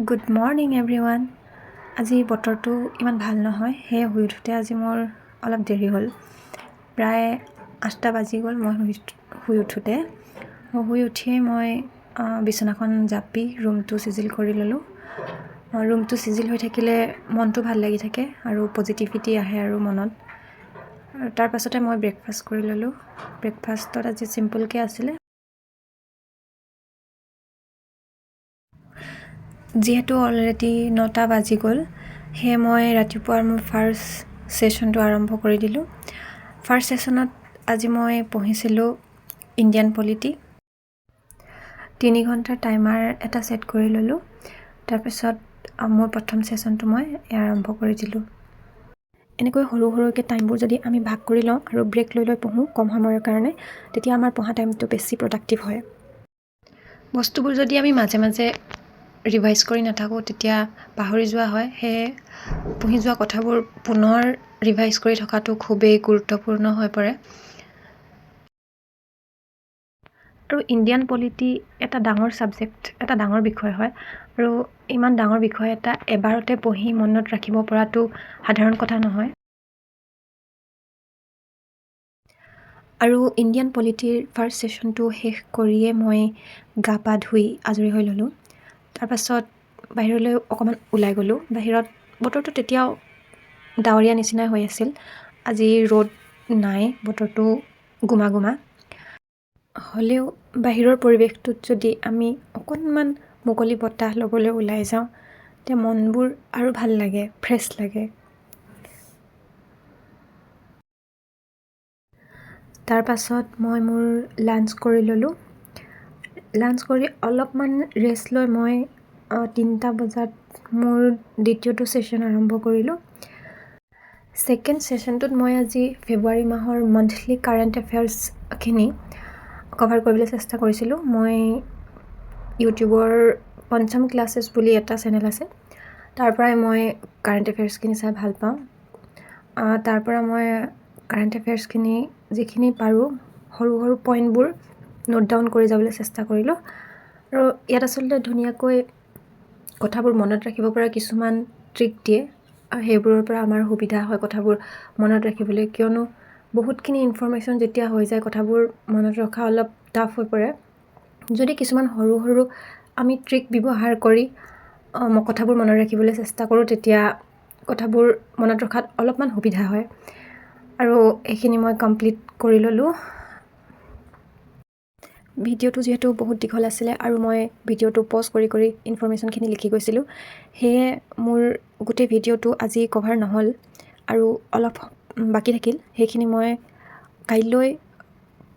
Good morning everyone. আজি বতৰটো ইমান ভাল নহয়, সেয়ে শুই উঠোঁতে আজি মোৰ অলপ দেৰি হ'ল। প্ৰায় 8টা বাজি গ'ল মই শুই উঠোঁতে। শুই উঠিয়েই মই বিচনাখন জাপি ৰুমটো চিজিল কৰি ল'লোঁ। ৰুমটো চিজিল হৈ থাকিলে মনটো ভাল লাগি থাকে আৰু পজিটিভিটি আহে আৰু মনত। আৰু তাৰ পাছতে মই ব্ৰেকফাষ্ট কৰি ল'লোঁ। ব্ৰেকফাষ্টত আজি চিম্পলকৈ আছিলে। যিহেতু অলৰেডি 9টা বাজি গ'ল, সেয়ে মই ৰাতিপুৱাৰ মোৰ ফাৰ্ষ্ট ছেশ্যনটো আৰম্ভ কৰি দিলোঁ। ফাৰ্ষ্ট ছেশ্যনত আজি মই পঢ়িছিলোঁ ইণ্ডিয়ান পলিটি। 3 ঘণ্টাৰ টাইমাৰ এটা ছেট কৰি ল'লোঁ। তাৰপিছত মোৰ প্ৰথম ছেশ্যনটো মই আৰম্ভ কৰি দিলোঁ। এনেকৈ সৰু সৰুকৈ টাইমবোৰ যদি আমি ভাগ কৰি লওঁ আৰু ব্ৰেক লৈ লৈ পঢ়োঁ কম সময়ৰ কাৰণে, তেতিয়া আমাৰ পঢ়া টাইমটো বেছি প্ৰডাক্টিভ হয়। বস্তুবোৰ যদি আমি মাজে মাজে ৰিভাইজ কৰি নাথাকোঁ তেতিয়া পাহৰি যোৱা হয়। সেয়ে পঢ়ি যোৱা কথাবোৰ পুনৰ ৰিভাইজ কৰি থকাটো খুবেই গুৰুত্বপূৰ্ণ হৈ পৰে। আৰু ইণ্ডিয়ান পলিটি এটা ডাঙৰ ছাবজেক্ট, এটা ডাঙৰ বিষয় হয়। আৰু ইমান ডাঙৰ বিষয় এটা এবাৰতে পঢ়ি মনত ৰাখিব পৰাটো সাধাৰণ কথা নহয়। আৰু ইণ্ডিয়ান পলিটিৰ ফাৰ্ষ্ট ছেশ্যনটো শেষ কৰিয়ে মই গা পা ধুই আজৰি হৈ ল'লোঁ। তাৰপাছত বাহিৰলৈ অকণমান ওলাই গ'লোঁ। বাহিৰত বতৰটো তেতিয়াও ডাৱৰীয়া নিচিনাই হৈ আছিল। আজি ৰ'দ নাই, বতৰটো গোমা গোমা। হ'লেও বাহিৰৰ পৰিৱেশটোত যদি আমি অকণমান মুকলি বতাহ ল'বলৈ ওলাই যাওঁ, তেতিয়া মনবোৰ আৰু ভাল লাগে, ফ্ৰেছ লাগে। তাৰ পাছত মই মোৰ লাঞ্চ কৰি ল'লোঁ। লাঞ্চ কৰি অলপমান ৰেষ্ট লৈ মই 3টা বজাত মোৰ দ্বিতীয়টো ছেশ্যন আৰম্ভ কৰিলোঁ। ছেকেণ্ড ছেশ্যনটোত মই আজি ফেব্ৰুৱাৰী মাহৰ মান্থলি কাৰেণ্ট এফেয়াৰ্ছখিনি কভাৰ কৰিবলৈ চেষ্টা কৰিছিলোঁ। মই ইউটিউবৰ পঞ্চম ক্লাছেছ বুলি এটা চেনেল আছে, তাৰ পৰাই মই কাৰেণ্ট এফেয়াৰ্ছখিনি চাই ভাল পাওঁ। তাৰ পৰা মই কাৰেণ্ট এফেয়াৰ্ছখিনি যিখিনি পাৰোঁ সৰু সৰু পইণ্টবোৰ নোট ডাউন কৰি যাবলৈ চেষ্টা কৰিলোঁ। আৰু ইয়াত আচলতে ধুনীয়াকৈ কথাবোৰ মনত ৰাখিব পৰা কিছুমান ট্ৰিক দিয়ে, আৰু সেইবোৰৰ পৰা আমাৰ সুবিধা হয় কথাবোৰ মনত ৰাখিবলৈ। কিয়নো বহুতখিনি ইনফৰ্মেশ্যন যেতিয়া হৈ যায়, কথাবোৰ মনত ৰখা অলপ টাফ হৈ পৰে। যদি কিছুমান সৰু সৰু আমি ট্ৰিক ব্যৱহাৰ কৰি কথাবোৰ মনত ৰাখিবলৈ চেষ্টা কৰোঁ, তেতিয়া কথাবোৰ মনত ৰখাত অলপমান সুবিধা হয়। আৰু এইখিনি মই কমপ্লিট কৰি ল'লোঁ। ভিডিঅ'টো যিহেতু বহুত দীঘল আছিলে আৰু মই ভিডিঅ'টো পজ কৰি কৰি ইনফৰ্মেশ্যনখিনি লিখি গৈছিলোঁ, সেয়ে মোৰ গোটেই ভিডিঅ'টো আজি কভাৰ নহ'ল আৰু অলপ বাকী থাকিল। সেইখিনি মই কাইলৈ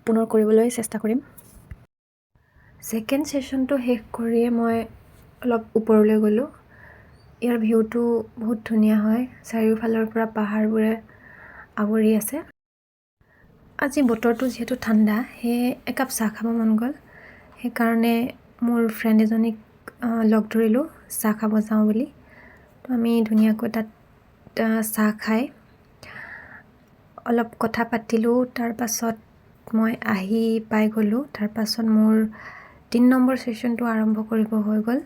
পুনৰ কৰিবলৈ চেষ্টা কৰিম। ছেকেণ্ড ছেশ্যনটো শেষ কৰিয়ে মই অলপ ওপৰলৈ গ'লোঁ। ইয়াৰ ভিউটো বহুত ধুনীয়া হয়, চাৰিওফালৰ পৰা পাহাৰবোৰে আৱৰি আছে। আজি বতৰটো যিহেতু ঠাণ্ডা, সেয়ে একাপ চাহ খাব মন গ'ল। সেইকাৰণে মোৰ ফ্ৰেণ্ড এজনীক লগ ধৰিলোঁ চাহ খাব যাওঁ বুলি। তো আমি ধুনীয়াকৈ তাত চাহ খাই অলপ কথা পাতিলোঁ। তাৰ পাছত মই আহি পাই গ'লোঁ। তাৰ পাছত মোৰ 3 নম্বৰ ছেশ্যনটো আৰম্ভ কৰিব হৈ গ'ল।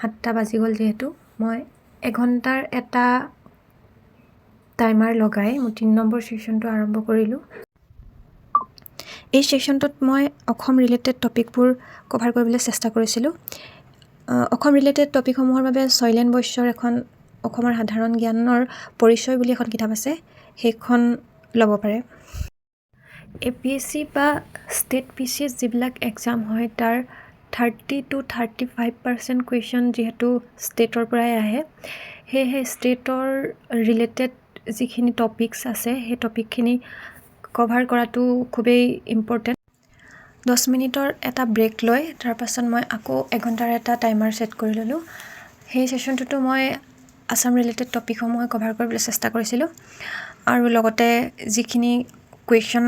7টা বাজি গ'ল যিহেতু, মই এঘণ্টাৰ এটা টাইমাৰ লগাই মোৰ 3 নম্বৰ ছেশ্যনটো আৰম্ভ কৰিলোঁ। এই ছেশ্যনটোত মই অসম ৰিলেটেড টপিকবোৰ কভাৰ কৰিবলৈ চেষ্টা কৰিছিলোঁ। অসম ৰিলেটেড টপিকসমূহৰ বাবে শৈলেন বৈশ্যৰ এখন অসমৰ সাধাৰণ জ্ঞানৰ পৰিচয় বুলি এখন কিতাপ আছে, সেইখন ল'ব পাৰে। APSC বা ষ্টেট PCS যিবিলাক এক্সাম হয়, তাৰ 30 to 35% কুৱেশ্যন যিহেতু ষ্টেটৰ পৰাই আহে, সেয়েহে ষ্টেটৰ ৰিলেটেড যিখিনি টপিকছ আছে, সেই টপিকখিনি কভাৰ কৰাটো খুবেই ইম্পৰ্টেণ্ট। 10 মিনিটৰ এটা ব্ৰেক লৈ তাৰ পাছত মই আকৌ এঘণ্টাৰ এটা টাইমাৰ ছেট কৰি ল'লোঁ। সেই ছেশ্যনটোতো মই আছাম ৰিলেটেড টপিকসমূহ কভাৰ কৰিবলৈ চেষ্টা কৰিছিলোঁ। আৰু লগতে যিখিনি কুৱেশ্যন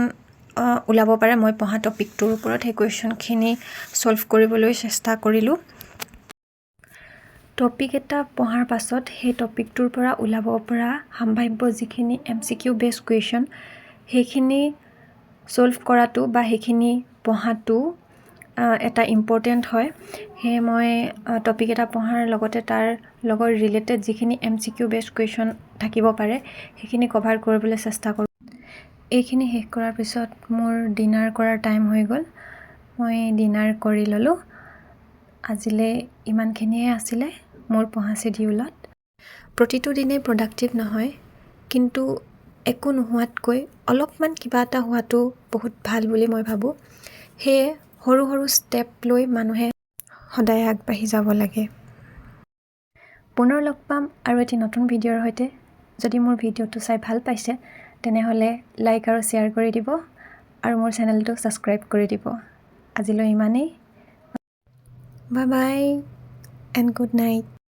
ওলাব পাৰে মই পঢ়া টপিকটোৰ ওপৰত, সেই কুৱেশ্যনখিনি ছল্ভ কৰিবলৈ চেষ্টা কৰিলোঁ। টপিক এটা পঢ়াৰ পাছত সেই টপিকটোৰ পৰা ওলাব পৰা সম্ভাৱ্য যিখিনি MCQ বেছ কুৱেশ্যন, সেইখিনি ছল্ভ কৰাটো বা সেইখিনি পঢ়াটো এটা ইম্পৰ্টেণ্ট হয় সেয়ে মই টপিক এটা পঢ়াৰ লগতে তাৰ লগত ৰিলেটেড যিখিনি MCQ বেছড কুৱেশ্যন থাকিব পাৰে সেইখিনি কভাৰ কৰিবলৈ চেষ্টা কৰোঁ। এইখিনি শেষ কৰাৰ পিছত মোৰ ডিনাৰ কৰাৰ টাইম হৈ গ'ল। মই ডিনাৰ কৰি ল'লোঁ। আজিলৈ ইমানখিনিয়ে আছিলে মোৰ পঢ়া ছিডিউলত। প্ৰতিটো দিনেই প্ৰডাক্টিভ নহয়, কিন্তু একো নোহোৱাতকৈ অলপমান কিবা এটা হোৱাটো বহুত ভাল বুলি মই ভাবোঁ। সেয়ে সৰু সৰু ষ্টেপ লৈ মানুহে সদায় আগবাঢ়ি যাব লাগে। পুনৰ লগ পাম আৰু এটি নতুন ভিডিঅ'ৰ সৈতে। যদি মোৰ ভিডিঅ'টো চাই ভাল পাইছে তেনেহ'লে লাইক আৰু শ্বেয়াৰ কৰি দিব আৰু মোৰ চেনেলটো ছাবস্ক্ৰাইব কৰি দিব। আজিলৈ ইমানেই। Bye bye and good night.